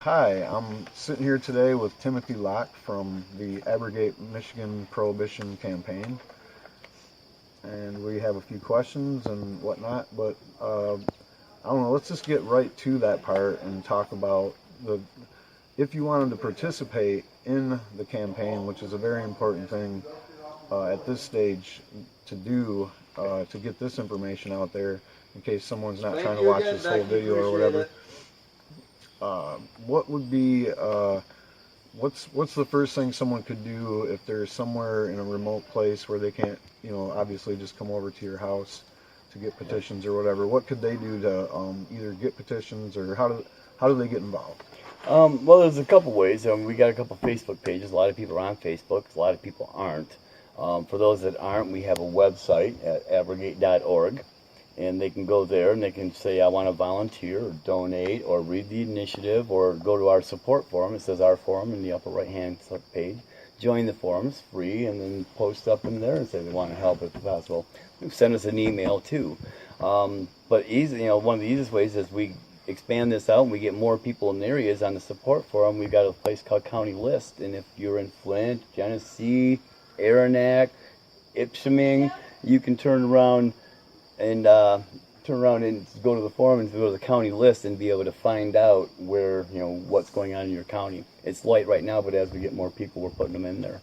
Hi, I'm sitting here today with Timothy Locke from the Abrogate, Michigan Prohibition campaign, and we have a few questions and whatnot. But I don't know. Let's just get right to that part and talk about the if you wanted to participate in the campaign, which is a very important thing at this stage to do to get this information out there in case someone's not trying to watch this whole video or whatever. What would be what's the first thing someone could do if they're somewhere in a remote place where they can't, obviously just come over to your house to get petitions or whatever? What could they do to either get petitions or how do they get involved? Well, there's a couple ways. We got a couple Facebook pages. A lot of people are on Facebook. A lot of people aren't. For those that aren't, we have a website at abrogate.org, and they can go there and they can say, I want to volunteer or donate or read the initiative or go to our support forum. It says our forum in the upper right-hand page. Join the forum. It's free, and then post up in there and say they want to help if possible. Send us an email too. But one of the easiest ways is we expand this out and we get more people in areas on the support forum. We've got a place called County List, and if you're in Flint, Genesee, Aranac, Ipshaming, you can turn around and go to the forum and go to the county list and be able to find out where, what's going on in your county. It's light right now, but as we get more people, we're putting them in there.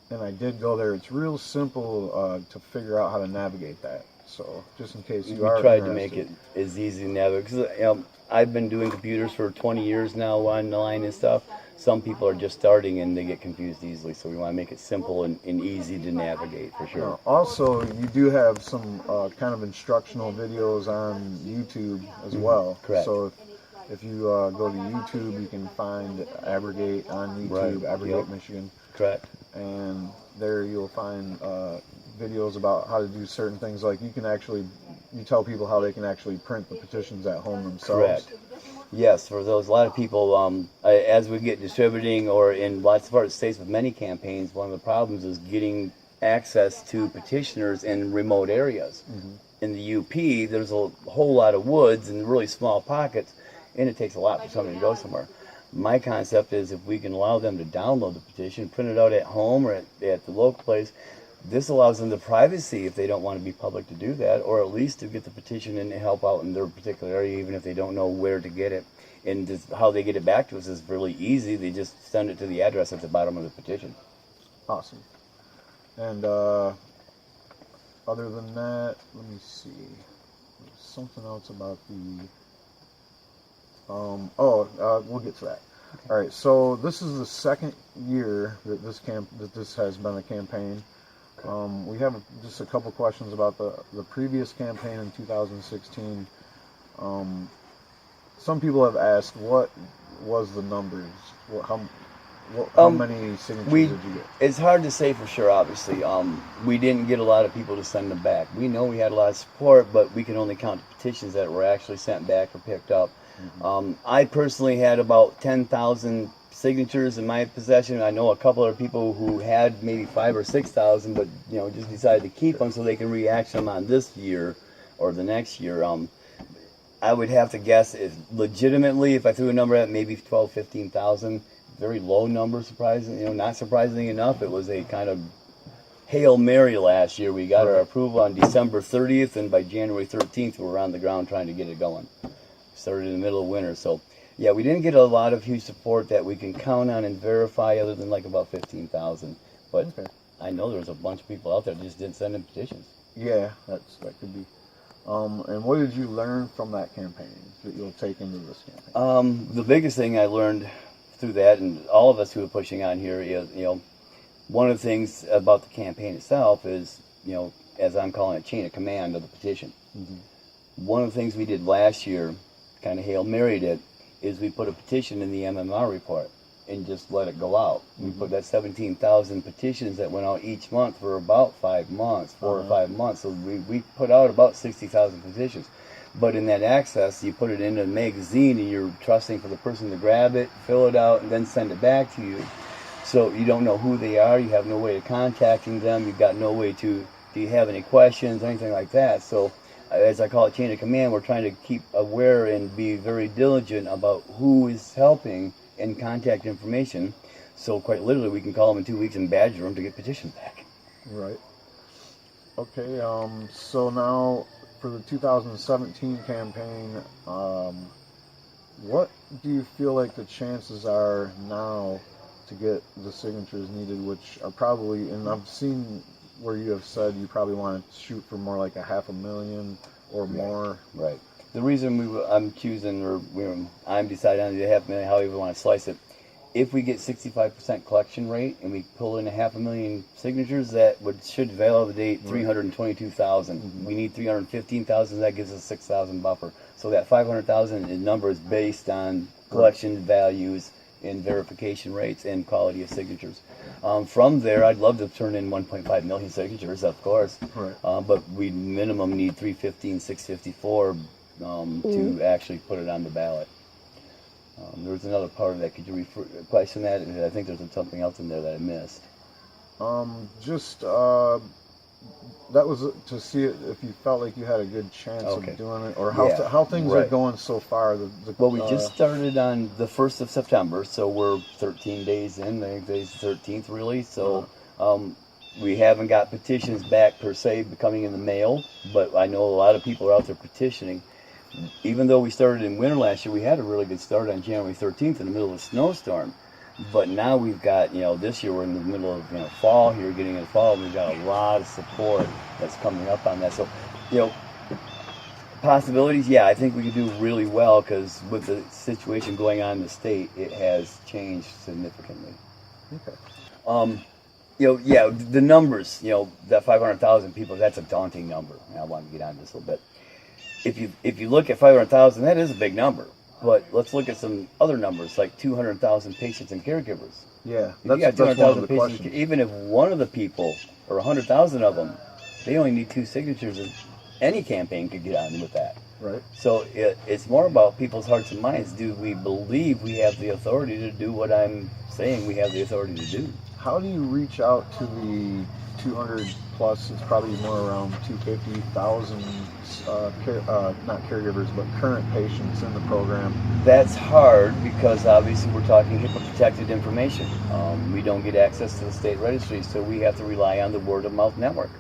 And I did go there. It's real simple to figure out how to navigate that. So just in case you are tried interested. to make it as easy to navigate, because I've been doing computers for 20 years now online and stuff. Some people are just starting and they get confused easily, so we want to make it simple and easy to navigate for sure. Also, you do have some kind of instructional videos on YouTube as well. Correct. So if you go to YouTube, you can find Abrogate on YouTube, Right. Abrogate, Yep. Michigan. Correct. And there you'll find videos about how to do certain things. Like you tell people how they can actually print the petitions at home themselves. Correct. Yes, for those, a lot of people, as we get distributing or in lots of other states with many campaigns, one of the problems is getting access to petitioners in remote areas. Mm-hmm. In the UP, there's a whole lot of woods and really small pockets, and it takes a lot for somebody to go somewhere. My concept is if we can allow them to download the petition, print it out at home or at the local place, this allows them the privacy if they don't want to be public to do that, or at least to get the petition and help out in their particular area, even if they don't know where to get it. And how they get it back to us is really easy. They just send it to the address at the bottom of the petition. Awesome. And other than that, let me see. There's something else about the. We'll get to that. All right. So this is the second year that this has been a campaign. We have just a couple questions about the previous campaign in 2016. Some people have asked, what was the numbers? How many signatures did you get? It's hard to say for sure, obviously. We didn't get a lot of people to send them back. We know we had a lot of support, but we can only count the petitions that were actually sent back or picked up. Mm-hmm. I personally had about 10,000 signatures in my possession. I know a couple of people who had maybe 5,000 or 6,000, but just decided to keep them so they can reaction them on this year or the next year. I would have to guess legitimately, if I threw a number at maybe 12,000, 15,000, very low number, surprising, not surprisingly enough. It was a kind of Hail Mary last year. We got our approval on December 30th, and by January 13th, we were on the ground trying to get it going. Started in the middle of winter, so yeah, we didn't get a lot of huge support that we can count on and verify, other than like about 15,000. But okay. I know there's a bunch of people out there that just didn't send in petitions. Yeah, that could be. And what did you learn from that campaign that you'll take into this campaign? The biggest thing I learned through that, and all of us who are pushing on here, is one of the things about the campaign itself is as I'm calling it, chain of command of the petition. Mm-hmm. One of the things we did last year, kind of Hail Married it, is we put a petition in the MMR report and just let it go out. Mm-hmm. We put that 17,000 petitions that went out each month for about 5 months, 4 or 5 months. So we put out about 60,000 petitions. But in that access, you put it in a magazine and you're trusting for the person to grab it, fill it out, and then send it back to you. So you don't know who they are. You have no way of contacting them. You've got no way to, do you have any questions, anything like that. So as I call it, chain of command. We're trying to keep aware and be very diligent about who is helping and contact information. So quite literally, we can call them in 2 weeks and badger them to get petitions back. Right. Okay. So now for the 2017 campaign, what do you feel like the chances are now to get the signatures needed, which are probably, and I've seen where you have said you probably want to shoot for more like 500,000 or more. Right. The reason I'm deciding on the 500,000, however you want to slice it. If we get 65% collection rate and we pull in 500,000 signatures, that should validate 322,000. Mm-hmm. We need 315,000. That gives us 6,000 buffer. So that 500,000 number is based on collection values and verification rates and quality of signatures. From there, I'd love to turn in 1.5 million signatures, of course. Right. But we minimum need 315, 654 to actually put it on the ballot. There's another part of that. Could you question that? I think there's something else in there that I missed. That was to see if you felt like you had a good chance of doing it, or how things are going so far. Well, we just started on the 1st of September, so we're 13 days in. I think today's the 13th, really. So we haven't got petitions back, per se, coming in the mail, but I know a lot of people are out there petitioning. Even though we started in winter last year, we had a really good start on January 13th in the middle of a snowstorm. But now we've got, this year we're in the middle of, fall here, getting into fall, and we've got a lot of support that's coming up on that. So, possibilities, I think we could do really well, because with the situation going on in the state, it has changed significantly. Okay. The numbers, that 500,000 people, that's a daunting number. And I want to get on this a little bit. If you look at 500,000, that is a big number. But let's look at some other numbers, like 200,000 patients and caregivers. Yeah, that's one of the questions. Even if one of the people, or 100,000 of them, they only need 2 signatures, and any campaign could get on with that. Right. So it's more about people's hearts and minds. Do we believe we have the authority to do what I'm saying we have the authority to do? How do you reach out to the 200 plus? It's probably more around 250,000 not caregivers, but current patients in the program. That's hard because obviously we're talking HIPAA protected information. We don't get access to the state registry, so we have to rely on the word of mouth network.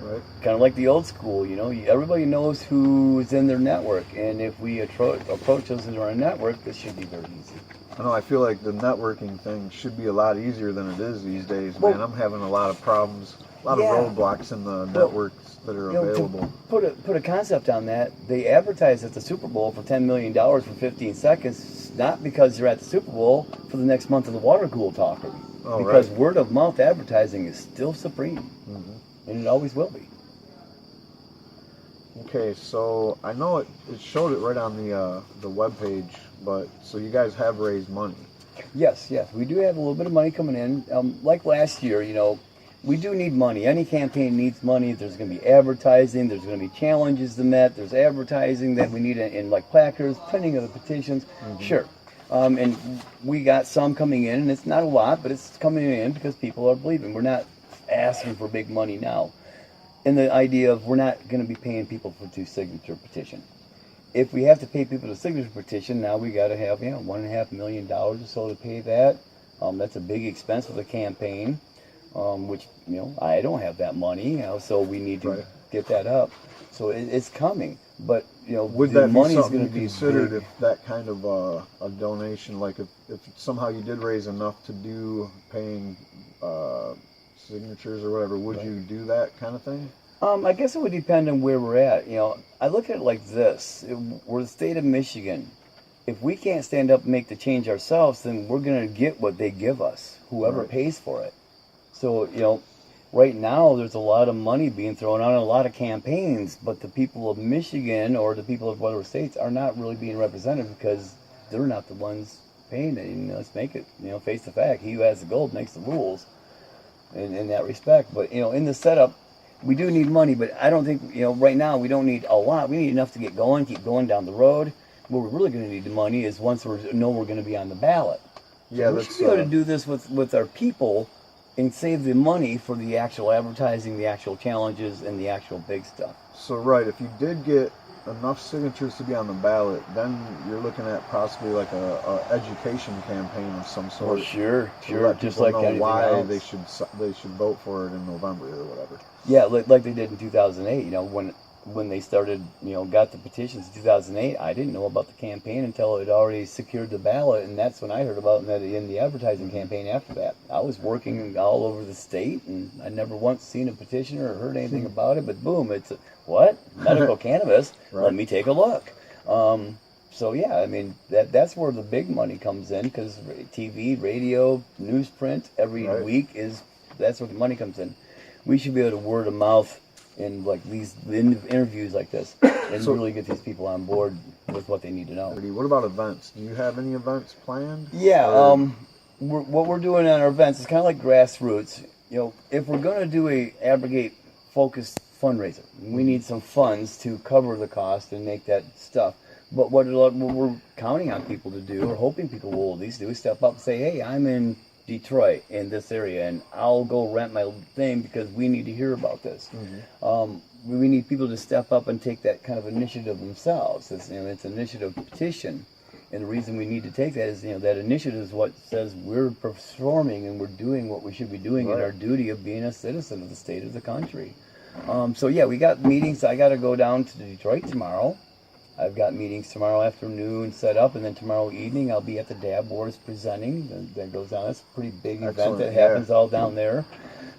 Right. Kind of like the old school, everybody knows who's in their network, and if we approach those in our network, this should be very easy. I know, I feel like the networking thing should be a lot easier than it is these days, well, man. I'm having a lot of problems, a lot of roadblocks in the networks that are available. To put a concept on that, they advertise at the Super Bowl for $10 million for 15 seconds, not because they're at the Super Bowl, for the next month of the water cooler talking. Because word of mouth advertising is still supreme, and it always will be. Okay, so I know it showed it right on the webpage, but so you guys have raised money. Yes, we do have a little bit of money coming in. Like last year, we do need money. Any campaign needs money. There's going to be advertising. There's going to be challenges to met. There's advertising that we need in like placards, printing of the petitions. Sure. And we got some coming in, and it's not a lot, but it's coming in because people are believing. We're not asking for big money now. And the idea of we're not going to be paying people to signature petition. If we have to pay people to signature petition, now we got to have $1.5 million or so to pay that. That's a big expense for the campaign, which I don't have that money, so we need to get that up. So it's coming, but would the that money be is something going to you be considered big. if that kind of a donation, like if somehow you did raise enough to do paying signatures or whatever, would you do that kind of thing? I guess it would depend on where we're at. I look at it like this. We're the state of Michigan. If we can't stand up and make the change ourselves, then we're going to get what they give us, whoever pays for it. So, right now there's a lot of money being thrown out on a lot of campaigns, but the people of Michigan or the people of other states are not really being represented because they're not the ones paying it. And let's make it, face the fact. He who has the gold makes the rules in that respect. But, in the setup, we do need money, but I don't think, right now we don't need a lot. We need enough to keep going down the road. Where we're really going to need the money is once we know we're going to be on the ballot. Yeah, we should be able to do this with our people and save the money for the actual advertising, the actual challenges, and the actual big stuff. So, right, if you did get enough signatures to be on the ballot, then you're looking at possibly like a education campaign of some sort. Well, sure, to sure. let Just people like know anything why else. they should vote for it in November or whatever. Yeah, like they did in 2008. When they started, got the petitions in 2008, I didn't know about the campaign until it already secured the ballot, and that's when I heard about it in the advertising campaign after that. I was working all over the state, and I never once seen a petition or heard anything about it, but boom, it's, what? Medical cannabis? Right. Let me take a look. So yeah, I mean, that's where the big money comes in, because TV, radio, newsprint, every Right. week that's where the money comes in. We should be able to word of mouth in like these interviews like this, and really get these people on board with what they need to know. What about events? Do you have any events planned? Yeah, what we're doing on our events is kind of like grassroots. If we're going to do a Abrogate focused fundraiser, we need some funds to cover the cost and make that stuff. But what we're counting on people to do, or hoping people will at least do, is step up and say, hey, I'm in Detroit, in this area, and I'll go rent my thing because we need to hear about this. We need people to step up and take that kind of initiative themselves. It's an initiative petition, and the reason we need to take that is that initiative is what says we're performing and we're doing what we should be doing in our duty of being a citizen of the state of the country. So yeah, we got meetings. I got to go down to Detroit tomorrow. I've got meetings tomorrow afternoon set up, and then tomorrow evening I'll be at the Dab Wars presenting. That goes down. That's a pretty big event that happens all down there.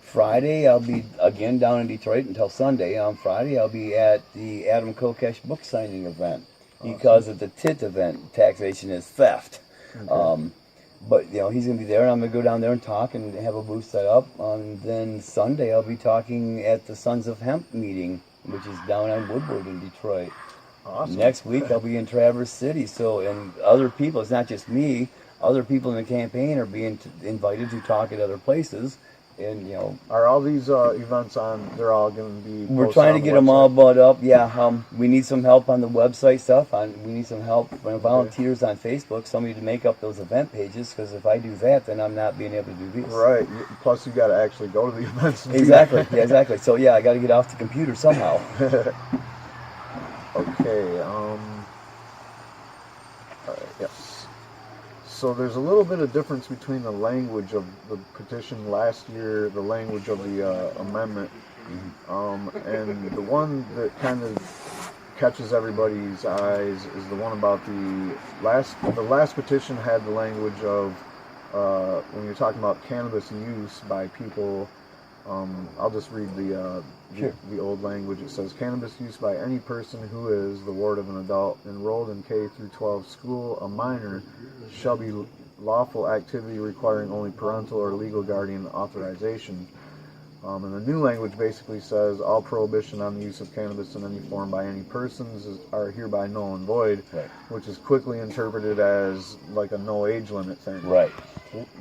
Friday I'll be again down in Detroit until Sunday. On Friday I'll be at the Adam Kokesh book signing event, because of the TIT event, taxation is theft. Okay. But he's going to be there, and I'm going to go down there and talk and have a booth set up. And then Sunday I'll be talking at the Sons of Hemp meeting, which is down on Woodward in Detroit. Awesome. Next week I'll be in Traverse City. So, and other people, it's not just me, other people in the campaign are being invited to talk at other places. And are all these events on? They're all going to be. We're trying to get them all bought up. Yeah, we need some help on the website stuff. We need some help from volunteers on Facebook. Somebody to make up those event pages. Because if I do that, then I'm not being able to do these. Right. Plus, you got to actually go to the events. Exactly. Yeah, exactly. So yeah, I got to get off the computer somehow. Okay. All right. Yes. So there's a little bit of difference between the language of the petition last year, the language of the amendment, and the one that kind of catches everybody's eyes is the one about the last petition had the language of when you're talking about cannabis use by people. I'll just read the old language. It says, cannabis use by any person who is the ward of an adult enrolled in K through 12 school, a minor, shall be lawful activity requiring only parental or legal guardian authorization. And the new language basically says all prohibition on the use of cannabis in any form by any persons are hereby null and void, which is quickly interpreted as like a no age limit thing. Right.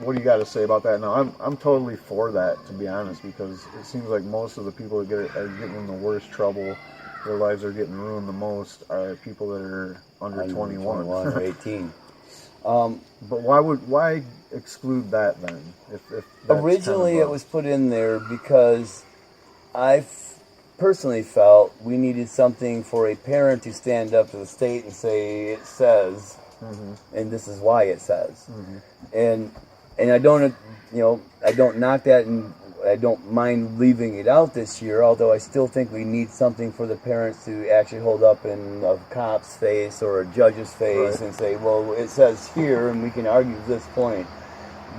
What do you got to say about that? Now, I'm totally for that, to be honest, because it seems like most of the people that are getting in the worst trouble, their lives are getting ruined the most, are people that are under 21 or 18. But why exclude that then? If originally it was put in there because I personally felt we needed something for a parent to stand up to the state and say it says, and this is why it says, and I don't I don't knock that, and I don't mind leaving it out this year, although I still think we need something for the parents to actually hold up in a cop's face or a judge's face and say, well, it says here, and we can argue this point.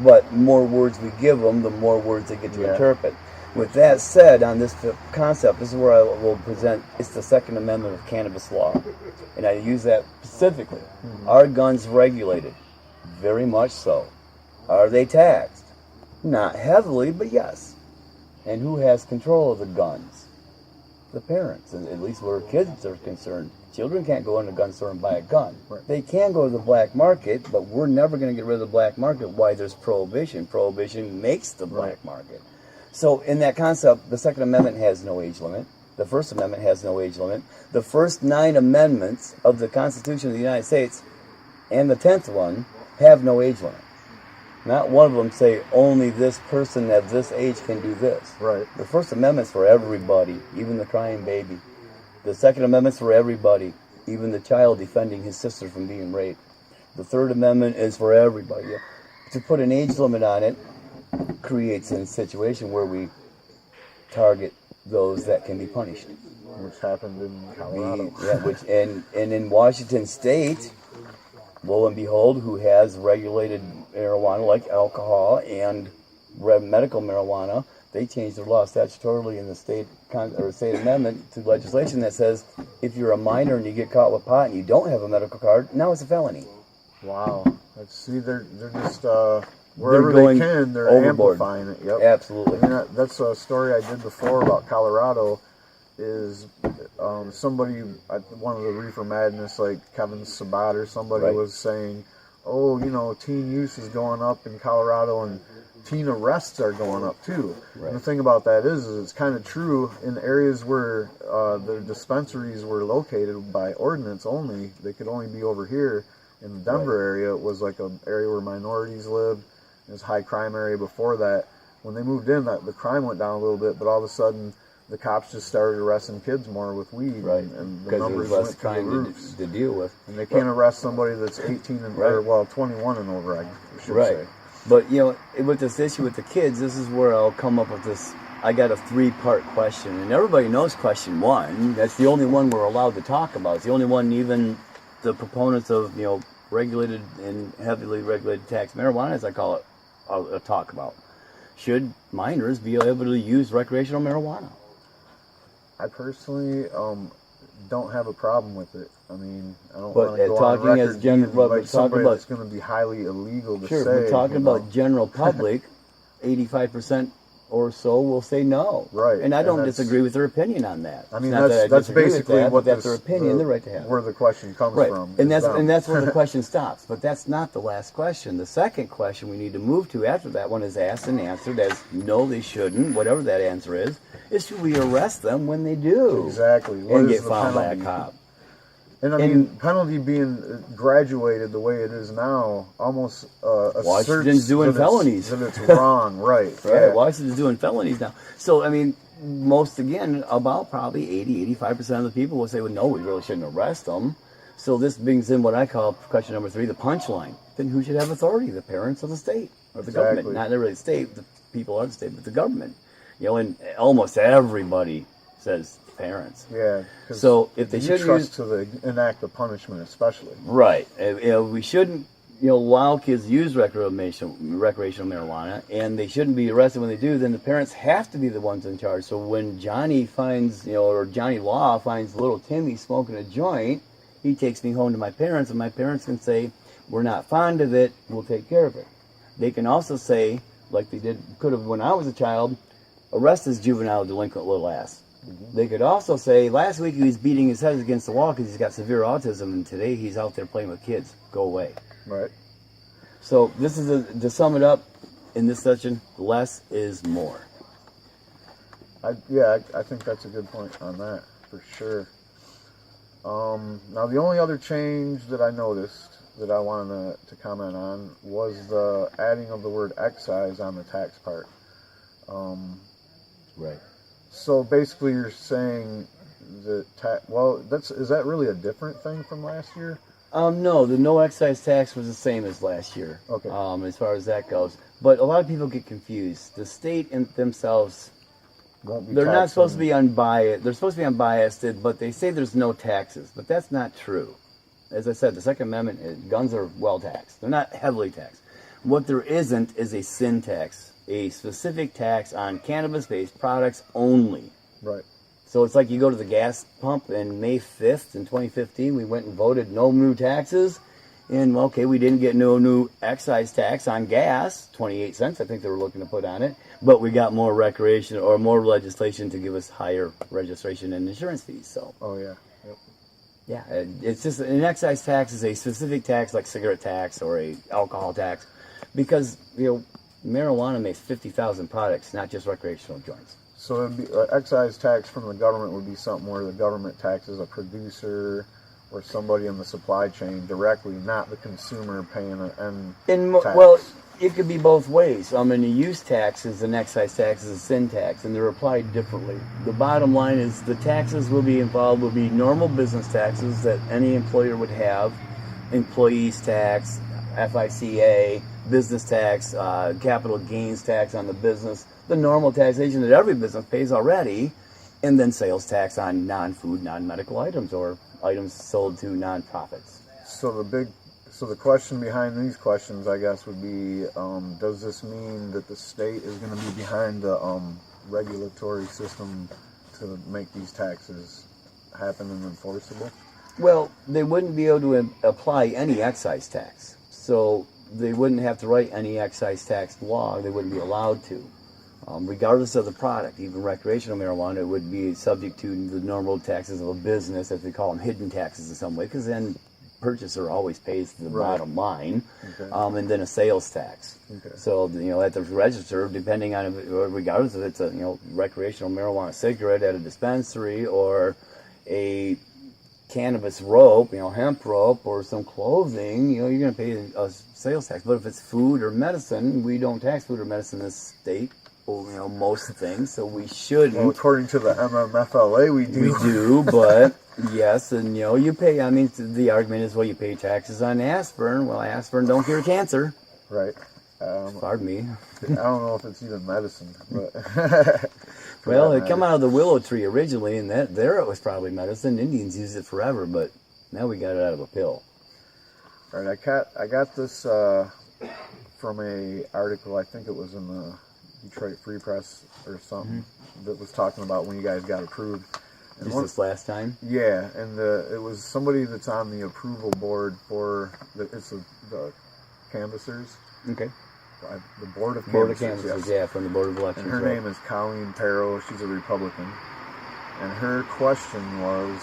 But the more words we give them, the more words they get to interpret. With that said, on this concept, this is where I will present, it's the Second Amendment of cannabis law. And I use that specifically. Are guns regulated? Very much so. Are they taxed? Not heavily, but yes. And who has control of the guns? The parents, at least where kids are concerned. Children can't go in a gun store and buy a gun. They can go to the black market, but we're never going to get rid of the black market. Why? There's prohibition. Prohibition makes the black market. So in that concept, the Second Amendment has no age limit. The First Amendment has no age limit. The first 9 amendments of the Constitution of the United States and the 10th one have no age limit. Not one of them say only this person at this age can do this. Right. The First Amendment's for everybody, even the crying baby. The Second Amendment's for everybody, even the child defending his sister from being raped. The Third Amendment is for everybody. To put an age limit on it creates a situation where we target those that can be punished. Which happened in Colorado. And in Washington State, lo and behold, who has regulated marijuana like alcohol and medical marijuana, they changed their law statutorily in the state amendment to legislation that says if you're a minor and you get caught with pot and you don't have a medical card, now it's a felony. Wow. Let's see, they're just wherever they can, they're overboard. amplifying it. Yep. Absolutely. I mean, that's a story I did before about Colorado. Is somebody at one of the Reefer Madness, like Kevin Sabat or somebody, was saying, oh, teen use is going up in Colorado and teen arrests are going up too. Right. And the thing about that is it's kind of true in areas where the dispensaries were located by ordinance only. They could only be over here in the Denver area. It was like an area where minorities lived. It was a high crime area before that. When they moved in, the crime went down a little bit, but all of a sudden the cops just started arresting kids more with weed, and the numbers went through the roofs. To deal with. And they can't arrest somebody that's 18 and or 21 and over, I should say. But with this issue with the kids, this is where I'll come up with this. I got a 3-part question, and everybody knows question 1. That's the only one we're allowed to talk about. It's the only one even the proponents of regulated and heavily regulated tax marijuana, as I call it, talk about. Should minors be able to use recreational marijuana? I personally don't have a problem with it. I mean, I don't But want to go on talking record as general, like somebody that's going to be highly illegal to say. We're talking about general public. 85% or so will say no. Right. And I don't disagree with their opinion on that. I mean, that's basically what that's their opinion, the right to have. Where the question comes from. And that's where the question stops. But that's not the last question. The second question we need to move to after that one is asked and answered as no, they shouldn't, whatever that answer is should we arrest them when they do? Exactly. And get found by a cop. And I mean, penalty being graduated the way it is now almost Washington's doing felonies. That it's wrong, right? Yeah. Washington's doing felonies now. So, I mean, about probably 85% of the people will say, well, no, we really shouldn't arrest them. So this brings in what I call question number 3, the punchline. Then who should have authority? The parents or the state? Or the government? Not really the state, the people are the state, but the government. And almost everybody says parents. Yeah. So if they should trust to enact the punishment, especially. Right. We shouldn't allow kids to use recreational marijuana, and they shouldn't be arrested when they do. Then the parents have to be the ones in charge. So when Johnny finds, or Johnny Law finds little Timmy smoking a joint, he takes me home to my parents, and my parents can say, "We're not fond of it. We'll take care of it." They can also say, like they could have when I was a child, arrest this juvenile delinquent little ass. They could also say, last week he was beating his head against the wall because he's got severe autism, and today he's out there playing with kids. Go away. Right. So this is to sum it up in this session, less is more. I think that's a good point on that, for sure. Now, the only other change that I noticed that I wanted to comment on was the adding of the word excise on the tax part. Right. So basically, you're saying that is that really a different thing from last year? No, the no excise tax was the same as last year. Okay. As far as that goes, but a lot of people get confused. The state themselves, they're not supposed to be unbiased. They're supposed to be unbiased, but they say there's no taxes, but that's not true. As I said, the Second Amendment, guns are well taxed. They're not heavily taxed. What there isn't is a sin tax. A specific tax on cannabis-based products only. Right. So it's like you go to the gas pump in May 5th in 2015, we went and voted no new taxes, and okay, we didn't get no new excise tax on gas, 28 cents I think they were looking to put on it, but we got more recreation or more legislation to give us higher registration and insurance fees. So. Oh yeah. Yep. Yeah, it's just an excise tax is a specific tax like cigarette tax or a alcohol tax, because marijuana makes 50,000 products, not just recreational joints. So it'd be, excise tax from the government would be something where the government taxes a producer or somebody in the supply chain directly, not the consumer paying an tax? Well, it could be both ways. The use taxes and excise taxes is a sin tax, and they're applied differently. The bottom line is the taxes will be normal business taxes that any employer would have, employees tax, FICA, business tax, capital gains tax on the business, the normal taxation that every business pays already, and then sales tax on non-food, non-medical items or items sold to non-profits. So the question behind these questions, I guess, would be, does this mean that the state is going to be behind the regulatory system to make these taxes happen and enforceable? Well, they wouldn't be able to apply any excise tax. So they wouldn't have to write any excise tax law. They wouldn't be allowed to. Regardless of the product, even recreational marijuana, it would be subject to the normal taxes of a business, as they call them, hidden taxes in some way, because then purchaser always pays the bottom line, and then a sales tax. Okay. So at the register, depending on regardless if it's a recreational marijuana cigarette at a dispensary or a cannabis rope, hemp rope, or some clothing, you're going to pay a sales tax. But if it's food or medicine, we don't tax food or medicine in this state. Most things, so we shouldn't. Well, according to the MMFLA, we do. We do, but yes, and you pay. The argument is, well, you pay taxes on aspirin. Well, aspirin don't cure cancer. Right. Pardon me. I don't know if it's even medicine, but. Well, it come out of the willow tree originally, and there it was probably medicine. Indians used it forever, but now we got it out of a pill. All right, I got this from a article. I think it was in the Detroit Free Press or something that was talking about when you guys got approved. And This last time? Yeah, and it was somebody that's on the approval board for the canvassers. Okay. The board of Canvassers, yes. yeah, from the Board of Elections. And her name is Colleen Perro. She's a Republican. And her question was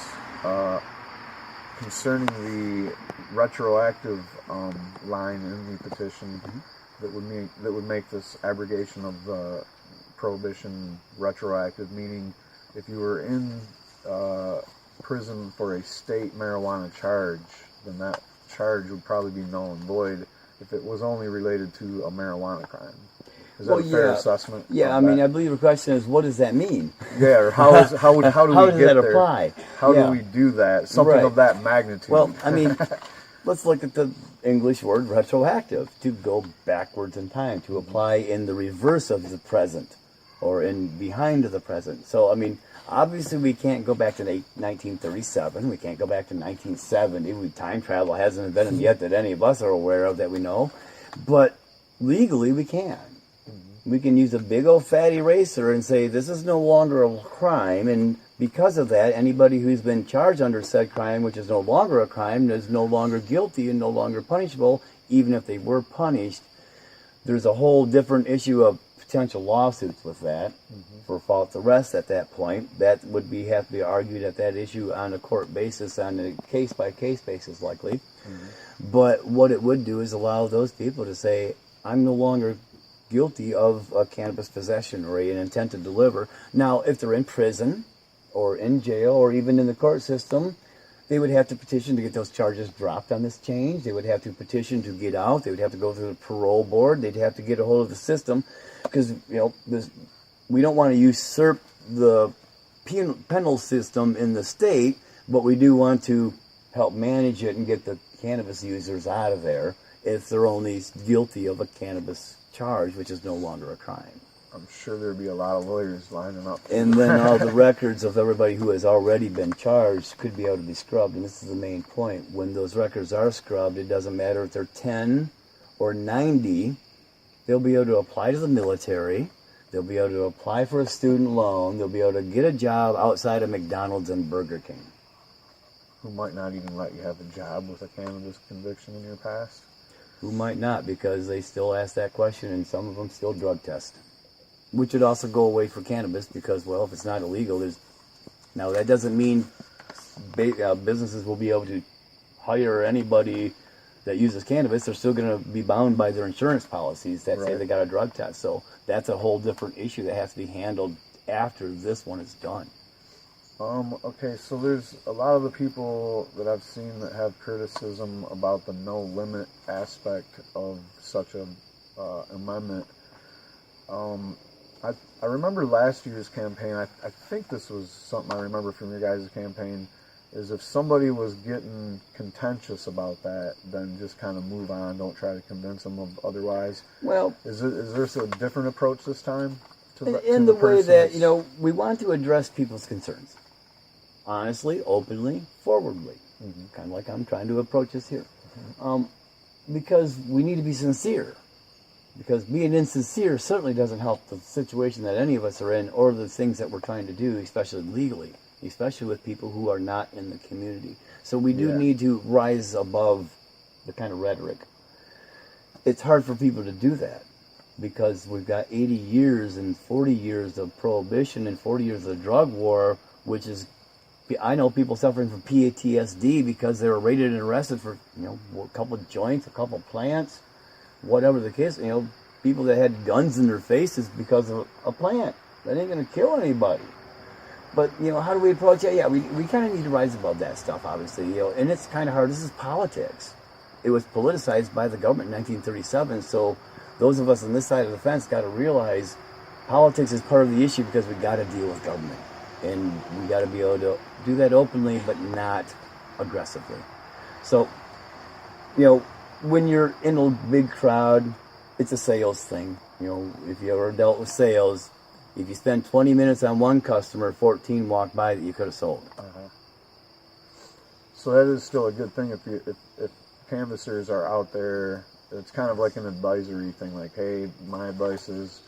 concerning the retroactive line in the petition that would make this abrogation of the prohibition retroactive, meaning if you were in prison for a state marijuana charge, then that charge would probably be null and void if it was only related to a marijuana crime. Is that a fair assessment? Yeah, I believe the question is, what does that mean? Yeah, or how do we how get does that there? apply? How do we do that? Something of that magnitude. Well, let's look at the English word retroactive, to go backwards in time, to apply in the reverse of the present, or in behind of the present. So, obviously we can't go back to 1937, we can't go back to 1970, time travel hasn't invented yet that any of us are aware of that we know, but legally we can. We can use a big old fat eraser and say this is no longer a crime, and because of that, anybody who's been charged under said crime, which is no longer a crime, is no longer guilty and no longer punishable, even if they were punished. There's a whole different issue of potential lawsuits with that for false arrest at that point. That would have to be argued at that issue on a court basis, on a case-by-case basis likely. But what it would do is allow those people to say, I'm no longer guilty of a cannabis possession or an intent to deliver. Now, if they're in prison or in jail or even in the court system, they would have to petition to get those charges dropped on this change. They would have to petition to get out. They would have to go through the parole board. They'd have to get a hold of the system because, we don't want to usurp the penal system in the state, but we do want to help manage it and get the cannabis users out of there if they're only guilty of a cannabis charge, which is no longer a crime. I'm sure there'd be a lot of lawyers lining up. And then all the records of everybody who has already been charged could be able to be scrubbed. And this is the main point. When those records are scrubbed, it doesn't matter if they're 10 or 90. They'll be able to apply to the military. They'll be able to apply for a student loan. They'll be able to get a job outside of McDonald's and Burger King. Who might not even let you have a job with a cannabis conviction in your past? Who might not, because they still ask that question, and some of them still drug test. Which would also go away for cannabis because, well, if it's not illegal, now that doesn't mean businesses will be able to hire anybody that uses cannabis. They're still going to be bound by their insurance policies that say they got a drug test. So that's a whole different issue that has to be handled after this one is done. Okay, so there's a lot of the people that I've seen that have criticism about the no limit aspect of such a amendment. I remember last year's campaign, I think this was something I remember from your guys' campaign, is if somebody was getting contentious about that, then just kind of move on, don't try to convince them of otherwise. Well, is there a different approach this time? In the way that, we want to address people's concerns. Honestly, openly, forwardly. Mm-hmm. Kind of like I'm trying to approach this here. Because we need to be sincere. Because being insincere certainly doesn't help the situation that any of us are in or the things that we're trying to do, especially legally, especially with people who are not in the community. So we do need to rise above the kind of rhetoric. It's hard for people to do that because we've got 80 years and 40 years of prohibition and 40 years of drug war, which is, I know people suffering from PTSD because they were raided and arrested for, a couple of joints, a couple of plants, whatever the case, people that had guns in their faces because of a plant. That ain't going to kill anybody. But, how do we approach it? Yeah, we kind of need to rise above that stuff, obviously, and it's kind of hard. This is politics. It was politicized by the government in 1937, so those of us on this side of the fence got to realize politics is part of the issue because we got to deal with government. And we got to be able to do that openly, but not aggressively. So, when you're in a big crowd, it's a sales thing. If you ever dealt with sales, if you spend 20 minutes on one customer, 14 walk by that you could have sold. Uh-huh. So that is still a good thing if canvassers are out there. It's kind of like an advisory thing, like, hey, my advice is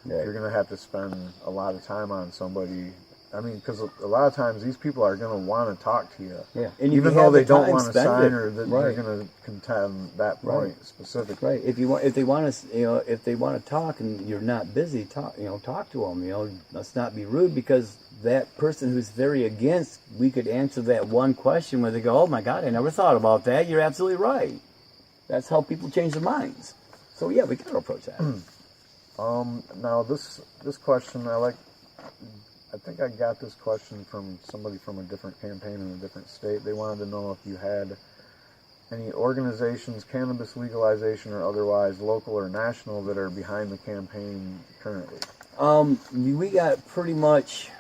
you're going to have to spend a lot of time on somebody. I mean, because a lot of times these people are going to want to talk to you. Yeah. And even though they don't want to sign or that they're going to contend that point specifically. Right. If they want to talk and you're not busy, talk to them. Let's not be rude because that person who's very against, we could answer that one question where they go, oh my God, I never thought about that. You're absolutely right. That's how people change their minds. So yeah, we got to approach that. Now this question I think I got this question from somebody from a different campaign in a different state. They wanted to know if you had any organizations, cannabis legalization or otherwise, local or national, that are behind the campaign currently. We got pretty much,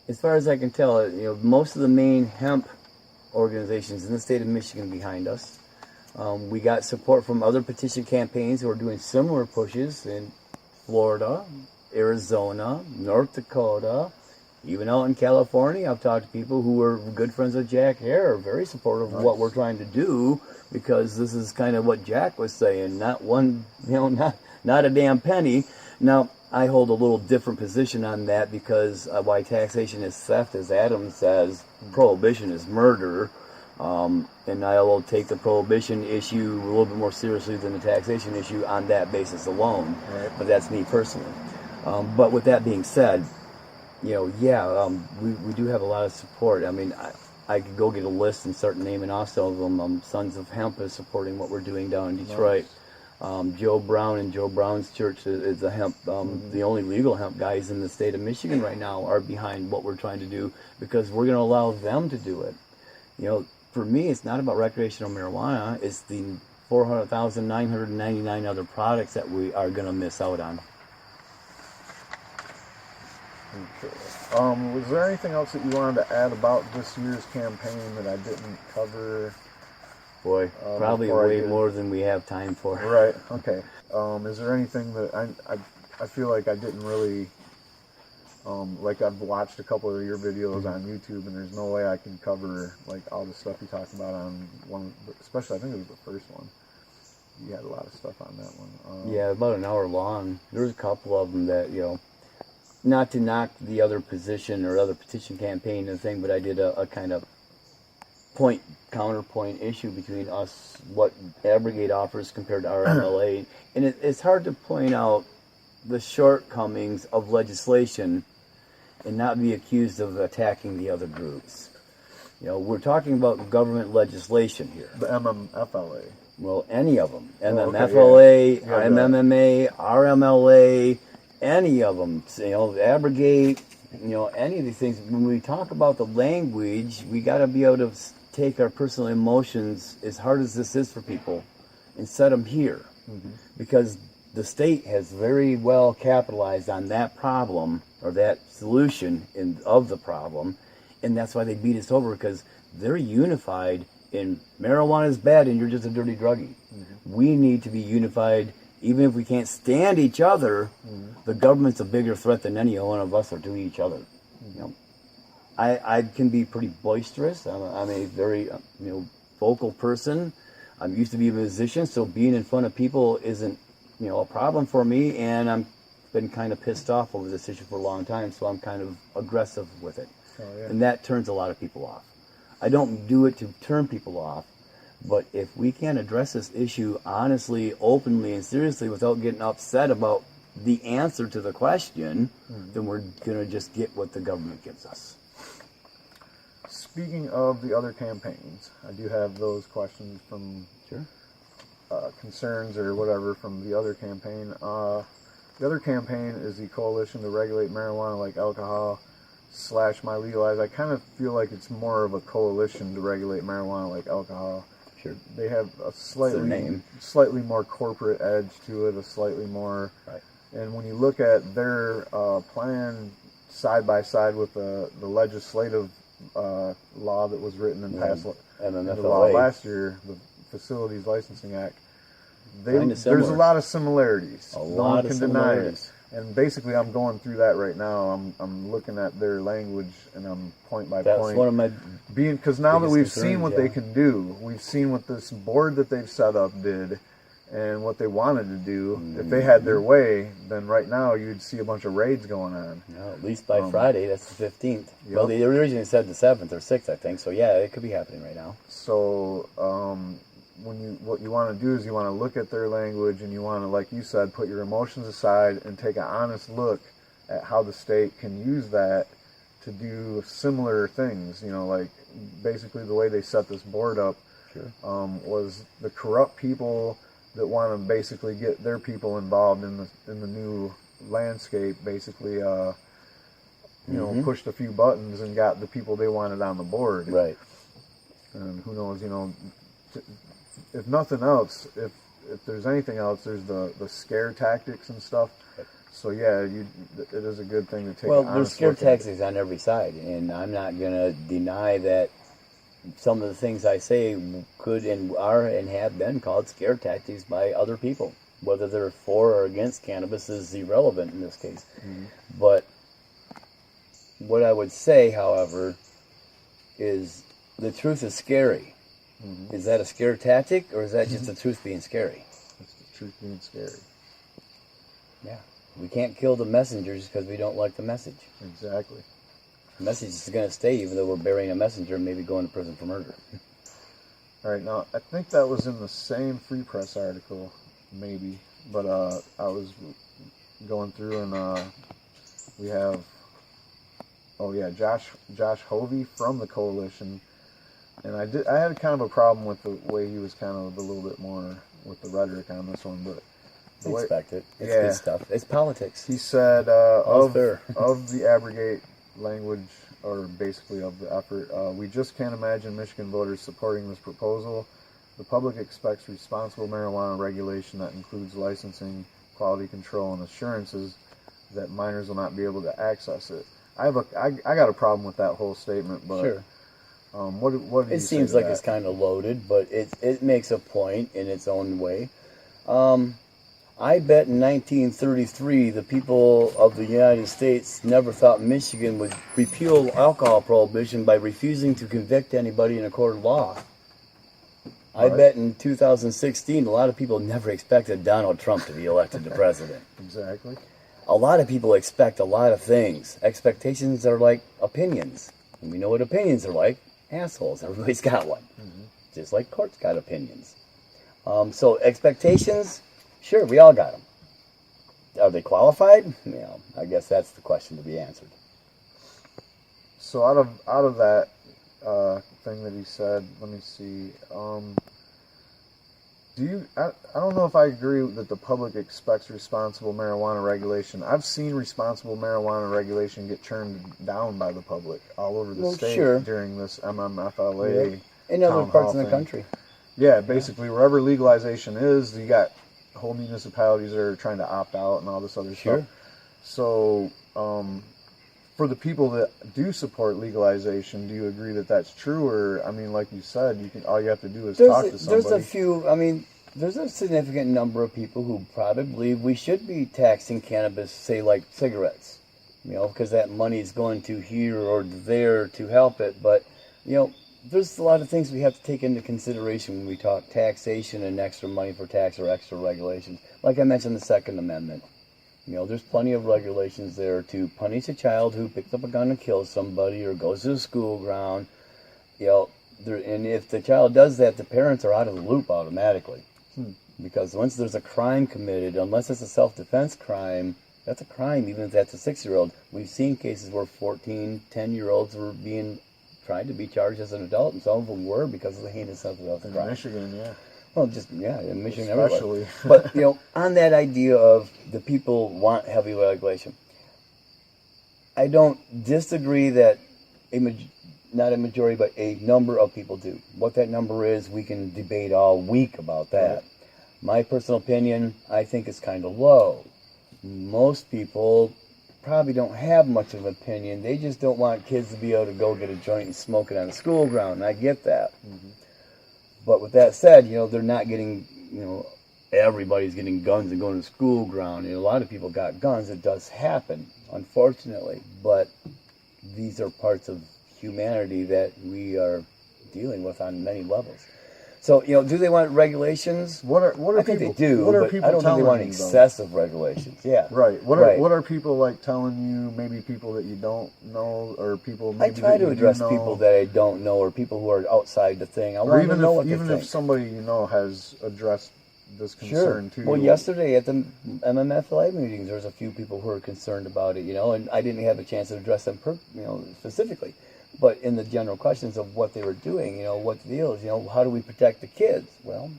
as far as I can tell, most of the main hemp organizations in the state of Michigan behind us. We got support from other petition campaigns who are doing similar pushes in Florida, Arizona, North Dakota, even out in California. I've talked to people who are good friends with Jack Hare, very supportive of what we're trying to do, because this is kind of what Jack was saying, not a damn penny. Now, I hold a little different position on that because why taxation is theft, as Adam says, prohibition is murder, and I will take the prohibition issue a little bit more seriously than the taxation issue on that basis alone, but that's me personally. But with that being said, we do have a lot of support. I mean, I could go get a list and start naming off some of them. Sons of Hemp is supporting what we're doing down in Detroit. Nice. Joe Brown and Joe Brown's church is a hemp, the only legal hemp guys in the state of Michigan right now are behind what we're trying to do because we're going to allow them to do it. For me, it's not about recreational marijuana. It's the 400,999 other products that we are going to miss out on. Okay. Was there anything else that you wanted to add about this year's campaign that I didn't cover? Boy, probably way more than we have time for. Right. Okay. Is there anything that I feel like I didn't really like I've watched a couple of your videos on YouTube, and there's no way I can cover like all the stuff you talked about on one, especially I think it was the first one. You had a lot of stuff on that one. Yeah, about an hour long. There's a couple of them that not to knock the other position or other petition campaign and thing, but I did a kind of counterpoint issue between us, what Abrogate offers compared to our MLA. And it's hard to point out the shortcomings of legislation and not be accused of attacking the other groups. We're talking about government legislation here. The MMFLA. Well, any of them. MMFLA, MMMA, RMLA, any of them, Abrogate, any of these things, when we talk about the language, we got to be able to take our personal emotions, as hard as this is for people, and set them here. Mm-hmm. Because the state has very well capitalized on that problem, or that solution of the problem, and that's why they beat us over, because they're unified in marijuana is bad and you're just a dirty druggie. Mm-hmm. We need to be unified. Even if we can't stand each other, the government's a bigger threat than any one of us are to each other. I can be pretty boisterous. I'm a very vocal person. I'm used to be a musician, so being in front of people isn't a problem for me. And I've been kind of pissed off over this issue for a long time, so I'm kind of aggressive with it, and that turns a lot of people off. I don't do it to turn people off. But if we can't address this issue honestly, openly, and seriously without getting upset about the answer to the question, then we're going to just get what the government gives us. Speaking of the other campaigns, I do have those questions from concerns or whatever from the other campaign. The other campaign is the Coalition to Regulate Marijuana Like Alcohol / My Legalize. I kind of feel like it's more of a coalition to regulate marijuana like alcohol. Sure. They have a slightly more corporate edge to it, a slightly more... Right. And when you look at their plan side by side with the legislative law that was written and passed into law last year, the Facilities Licensing Act, there's a lot of similarities. No one can deny it. And basically, I'm going through that right now. I'm looking at their language, and I'm point by point. That's one of my because now that we've seen what they can do, we've seen what this board that they've set up did, and what they wanted to do. If they had their way, then right now you'd see a bunch of raids going on. At least by Friday, that's the 15th. Yep. Well, they originally said the 7th or 6th, I think. So yeah, it could be happening right now. So what you want to do is you want to look at their language, and you want to, like you said, put your emotions aside and take an honest look at how the state can use that to do similar things. Like basically the way they set this board up was the corrupt people that want to basically get their people involved in the new landscape, basically pushed a few buttons and got the people they wanted on the board. Right. And who knows, if nothing else, if there's anything else, there's the scare tactics and stuff. So yeah, it is a good thing to take. Well, there's scare tactics on every side, and I'm not going to deny that some of the things I say could and are and have been called scare tactics by other people. Whether they're for or against cannabis is irrelevant in this case. But what I would say, however, is the truth is scary. Is that a scare tactic, or is that just the truth being scary? It's the truth being scary. Yeah. We can't kill the messengers because we don't like the message. Exactly. The message is going to stay even though we're burying a messenger and maybe going to prison for murder. All right, now, I think that was in the same Free Press article, maybe. But I was going through, and we have... Oh, yeah, Josh Hovey from the Coalition. And I had kind of a problem with the way he was kind of a little bit more with the rhetoric on this one, but expect it. It's good stuff. It's politics. He said of the Abrogate language, or basically of the effort, we just can't imagine Michigan voters supporting this proposal. The public expects responsible marijuana regulation that includes licensing, quality control, and assurances that minors will not be able to access it. I got a problem with that whole statement, but. Sure. What do you It seems like it's kind of loaded, but it makes a point in its own way. I bet in 1933 the people of the United States never thought Michigan would repeal alcohol prohibition by refusing to convict anybody in a court of law. I bet in 2016 a lot of people never expected Donald Trump to be elected to president. Exactly. A lot of people expect a lot of things. Expectations are like opinions. And we know what opinions are like. Assholes. Everybody's got one. Just like courts got opinions. So expectations, sure, we all got them. Are they qualified? Yeah, I guess that's the question to be answered. So out of that thing that he said, let me see. I don't know if I agree that the public expects responsible marijuana regulation. I've seen responsible marijuana regulation get turned down by the public all over the state during this MMFLA in other town parts hall of the thing. country. Yeah, basically wherever legalization is, you got whole municipalities that are trying to opt out and all this other stuff. So, for the people that do support legalization, do you agree that that's true? Or, I mean, like you said, all you have to do is talk to somebody. There's a few, I mean, there's a significant number of people who probably believe we should be taxing cannabis, say like cigarettes, because that money is going to here or there to help it. But, there's a lot of things we have to take into consideration when we talk taxation and extra money for tax or extra regulations. Like I mentioned, the Second Amendment. There's plenty of regulations there to punish a child who picks up a gun and kills somebody or goes to the school ground. And if the child does that, the parents are out of the loop automatically. Because once there's a crime committed, unless it's a self-defense crime, that's a crime, even if that's a 6-year-old. We've seen cases where 14, 10-year-olds were tried to be charged as an adult, and some of them were because of the heinousness of the crime. In Michigan, yeah. Well, in Michigan, especially. But, on that idea of the people want heavy regulation, I don't disagree that not a majority, but a number of people do. What that number is, we can debate all week about that. Right. My personal opinion, I think it's kind of low. Most people probably don't have much of an opinion. They just don't want kids to be able to go get a joint and smoke it on the school ground, and I get that. Mm-hmm. But with that said, they're not getting, everybody's getting guns and going to the school ground. A lot of people got guns. It does happen, unfortunately. But these are parts of humanity that we are dealing with on many levels. So, do they want regulations? I think they do, but I don't think they want excessive regulations. Yeah. Right. What are people like telling you, maybe people that you don't know, or people maybe I try to address people that I don't know, or people who are outside the thing. I want to know what they think. Even if somebody has addressed this concern too. Well, yesterday at the MMFLA meetings, there was a few people who were concerned about it, and I didn't have a chance to address them, specifically. But in the general questions of what they were doing, what the deal is, how do we protect the kids? Well,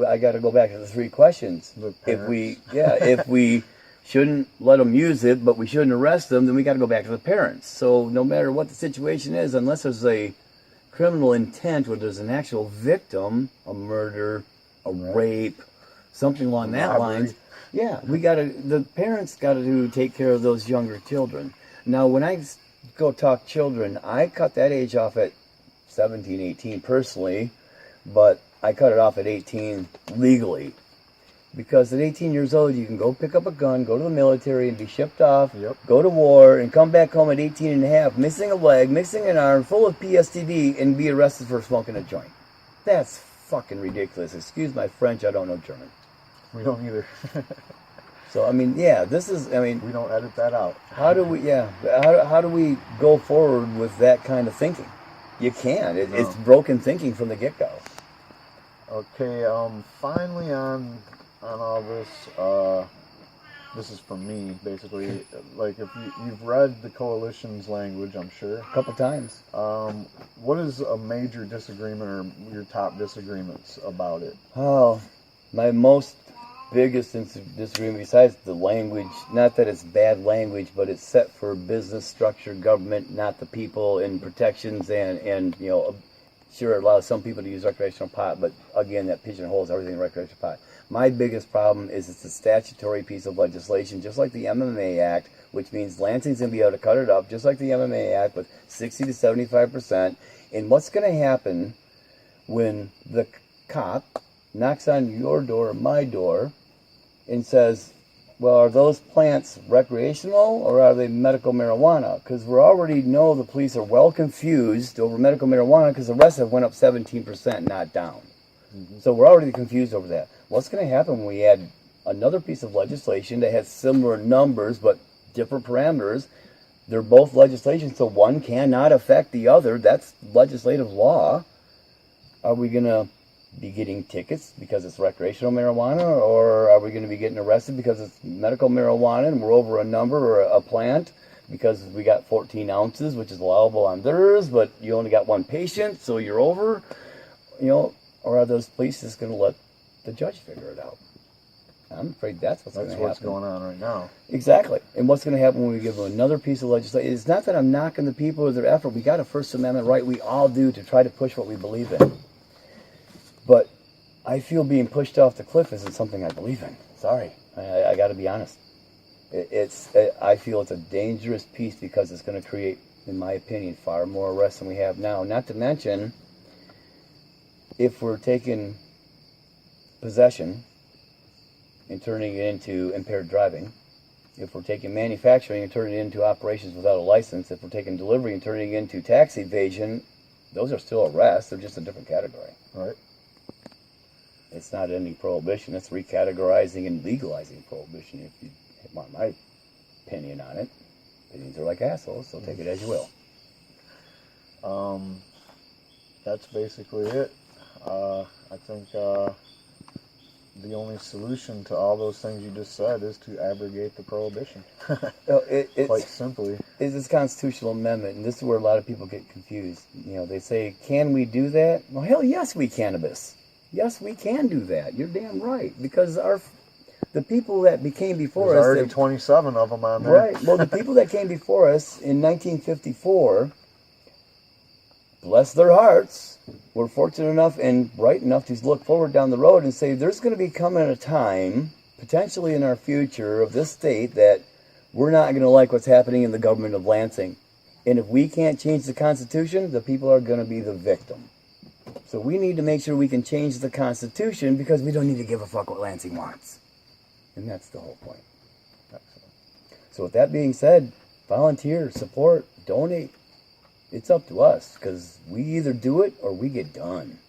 I got to go back to the 3 questions. If we shouldn't let them use it, but we shouldn't arrest them, then we got to go back to the parents. So no matter what the situation is, unless there's a criminal intent where there's an actual victim, a murder, a rape, something along that lines, the parents got to take care of those younger children. Now, when I go talk children, I cut that age off at 17, 18 personally, but I cut it off at 18 legally. Because at 18 years old, you can go pick up a gun, go to the military and be shipped off, go to war, and come back home at 18 and a half, missing a leg, missing an arm, full of PTSD, and be arrested for smoking a joint. That's fucking ridiculous. Excuse my French, I don't know German. We don't either. So, this is, we don't edit that out. How do we go forward with that kind of thinking? You can't. It's broken thinking from the get-go. Okay, finally on all this, this is from me, basically. Like, if you've read the Coalition's language, I'm sure. A couple times. What is a major disagreement or your top disagreements about it? Oh, my most biggest disagreement, besides the language, not that it's bad language, but it's set for business structure, government, not the people, and protections, and sure, it allows some people to use recreational pot, but again, that pigeonholes everything in recreational pot. My biggest problem is it's a statutory piece of legislation, just like the MMA Act, which means Lansing's going to be able to cut it up, just like the MMA Act, with 60 to 75%. And what's going to happen when the cop knocks on your door or my door and says, well, are those plants recreational or are they medical marijuana? Because we already know the police are well confused over medical marijuana because the rest have went up 17%, not down. Mm-hmm. So we're already confused over that. What's going to happen when we add another piece of legislation that has similar numbers but different parameters? They're both legislation, so one cannot affect the other. That's legislative law. Are we going to be getting tickets because it's recreational marijuana, or are we going to be getting arrested because it's medical marijuana and we're over a number or a plant because we got 14 ounces, which is allowable on theirs, but you only got one patient, so you're over, or are those police just going to let the judge figure it out. I'm afraid that's what's going to happen. That's what's going on right now. Exactly. And what's going to happen when we give them another piece of legislation? It's not that I'm knocking the people or their effort. We got a First Amendment right. We all do, to try to push what we believe in. But I feel being pushed off the cliff isn't something I believe in. Sorry. I got to be honest. I feel it's a dangerous piece because it's going to create, in my opinion, far more arrests than we have now. Not to mention, if we're taking possession and turning it into impaired driving, if we're taking manufacturing and turning it into operations without a license, if we're taking delivery and turning it into tax evasion, those are still arrests. They're just a different category. Right. It's not any prohibition. It's recategorizing and legalizing prohibition, if you want my opinion on it. Opinions are like assholes, so take it as you will. That's basically it. I think the only solution to all those things you just said is to abrogate the prohibition. Quite simply. It's this constitutional amendment, and this is where a lot of people get confused. They say, can we do that? Well, hell yes, we cannabis. Yes, we can do that. You're damn right. Because the people that became before There's us... already 27 of them on there. Right. Well, the people that came before us in 1954, bless their hearts, were fortunate enough and bright enough to look forward down the road and say, there's going to be coming a time, potentially in our future, of this state that we're not going to like what's happening in the government of Lansing. And if we can't change the Constitution, the people are going to be the victim. So we need to make sure we can change the Constitution because we don't need to give a fuck what Lansing wants. And that's the whole point. So with that being said, volunteer, support, donate. It's up to us because we either do it or we get done.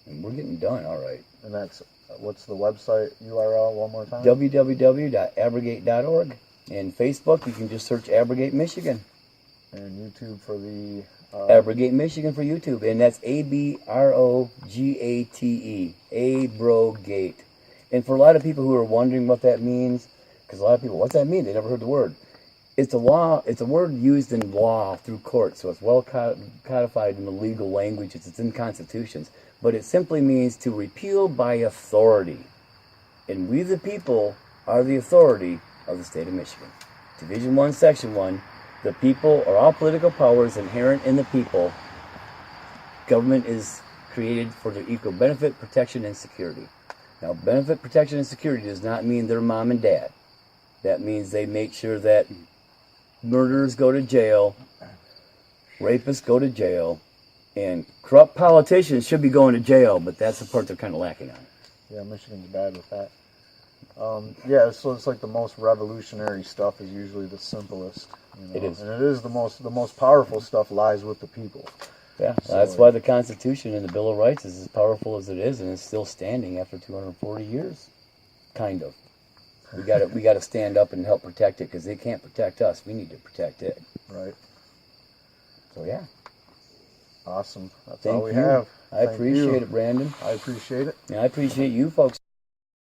And we're getting done, all right. And that's, what's the website URL one more time? www.abrogate.org. And Facebook, you can just search Abrogate, Michigan. And YouTube for the... Abrogate, Michigan for YouTube. And that's ABROGATE. Abrogate. And for a lot of people who are wondering what that means, because a lot of people, what's that mean? They never heard the word. It's a law. It's a word used in law through court, so it's well codified in the legal language. It's in constitutions. But it simply means to repeal by authority. And we the people are the authority of the state of Michigan. Division 1, Section 1, the people are all political powers inherent in the people. Government is created for their equal benefit, protection, and security. Now, benefit, protection, and security does not mean their mom and dad. That means they make sure that murderers go to jail, rapists go to jail, and corrupt politicians should be going to jail, but that's the part they're kind of lacking on. Yeah, Michigan's bad with that. Yeah, so it's like the most revolutionary stuff is usually the simplest. It is. And it is the most powerful stuff lies with the people. Yeah, so that's why the Constitution and the Bill of Rights is as powerful as it is, and it's still standing after 240 years. Kind of. We got to stand up and help protect it because they can't protect us. We need to protect it. Right. So yeah. Awesome. That's Thank all we you. have. I appreciate it, Brandon. I appreciate it. And I appreciate you folks.